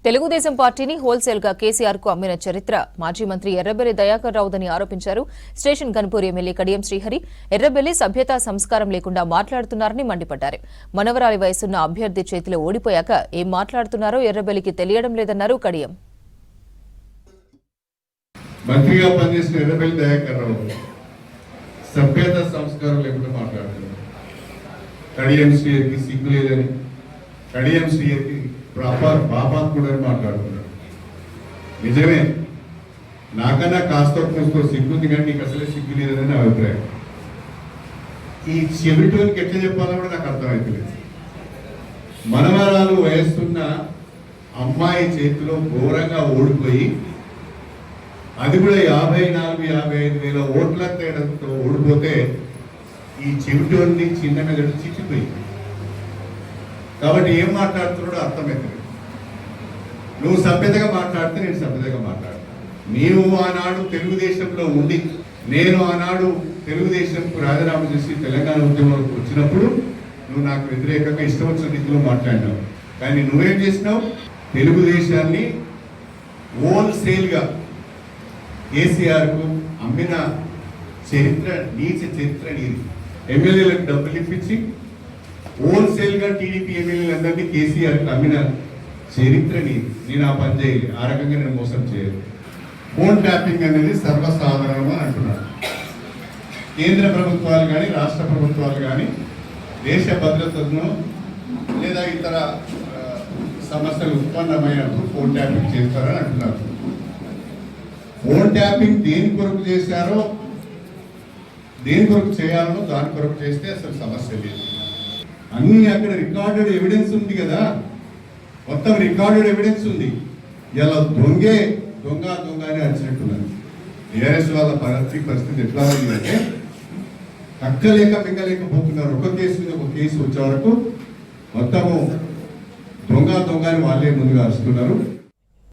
తెలుగుదేశం పార్టీని హోల్సేల్ గా కేసీఆర్ కు అమ్మిన చరిత్ర మాజీ మంత్రి ఎర్రబెల్లి దయాకర్ రావుదని ఆరోపించారు. స్టేషన్ గన్పూర్ ఎమ్మెల్యే కడియం శ్రీహరి ఎర్రబెల్లి సభ్యతా సంస్కారం లేకుండా మాట్లాడుతున్నారని మండిపడ్డారు. మనవరాలి వయసున్న అభ్యర్థి చేతిలో ఓడిపోయాక ఏం మాట్లాడుతున్నారో ఎర్రబెల్లికి తెలియడం లేదన్నారు కడియం. మంత్రిగా పనిచేసిన ఎర్రబెల్లి దయాకర్ రావు సభ్యత సంస్కారం లేకుండా మాట్లాడుతున్నారు. కడియం శ్రీహరికి సిగ్గు లేదని, కడియం శ్రీహరికి పాపాత్ముడని మాట్లాడుతున్నాడు. నిజమే, నాకన్నా కాస్త కూస్తో సిగ్గుంది కానీ నీకు అసలే సిగ్గు లేదని నా అభిప్రాయం. ఈ చెవిటోనికి ఎట్లా చెప్పాలో కూడా నాకు అర్థమవుతలేదు. మనవరాలు వయస్సున్న అమ్మాయి చేతిలో ఘోరంగా ఓడిపోయి, అది కూడా 54-55 వేల ఓట్ల తేడాతో ఓడిపోతే ఈ చెవిటోని చిన్న మెదడు చిక్కిపోయింది. కాబట్టి ఏం మాట్లాడుతున్నాడో అర్థమవుతుంది. నువ్వు సభ్యతగా మాట్లాడితే నేను సభ్యతగా మాట్లాడతాను. నీవు ఆనాడు తెలుగుదేశంలో ఉండి, నేను ఆనాడు తెలుగుదేశంకు రాజీనామా చేసి తెలంగాణ ఉద్యమంలోకి వచ్చినప్పుడు నువ్వు నాకు వ్యతిరేకంగా ఇష్టం వచ్చిన రీతిలో మాట్లాడినావు. కానీ నువ్వేం చేసినావు? తెలుగుదేశాన్ని హోల్సేల్గా కేసీఆర్కు అమ్మిన చరిత్ర, నీచ చరిత్ర నీది. ఎమ్మెల్యేలకు డబ్బులు ఇప్పించి హోల్సేల్ గా టీడీపీ ఎమ్మెల్యేలందరినీ కేసీఆర్ అమ్మిన చరిత్ర నీది. నేను ఆ పని చేయలేదు, ఆ రకంగా నేను మోసం చేయలేదు. ఫోన్ ట్యాపింగ్ అనేది సర్వసాధారణం అని అంటున్నాను. కేంద్ర ప్రభుత్వాలు కానీ రాష్ట్ర ప్రభుత్వాలు కానీ దేశ భద్రతను లేదా ఇతర సమస్యలు ఉత్పన్నమైనప్పుడు ఫోన్ ట్యాపింగ్ చేస్తారని అంటున్నారు. ఫోన్ ట్యాపింగ్ దేని కొరకు చేశారో, దేని కొరకు చేయాలనో దాని కొరకు చేస్తే అసలు సమస్య లేదు. అన్ని అక్కడ రికార్డెడ్ ఎవిడెన్స్ ఉంది కదా, మొత్తం రికార్డెడ్ ఎవిడెన్స్ ఉంది. ఇలా దొంగ అని వచ్చినట్టున్నది. టీఆర్ఎస్ వాళ్ళ పరిస్థితి ఎట్లా ఉంది అంటే అక్కలేక మింగలేకపోతున్నారు. ఒక కేసు మీద ఒక కేసు వచ్చే వరకు మొత్తము దొంగ అని వాళ్ళే ముందుగా వస్తున్నారు.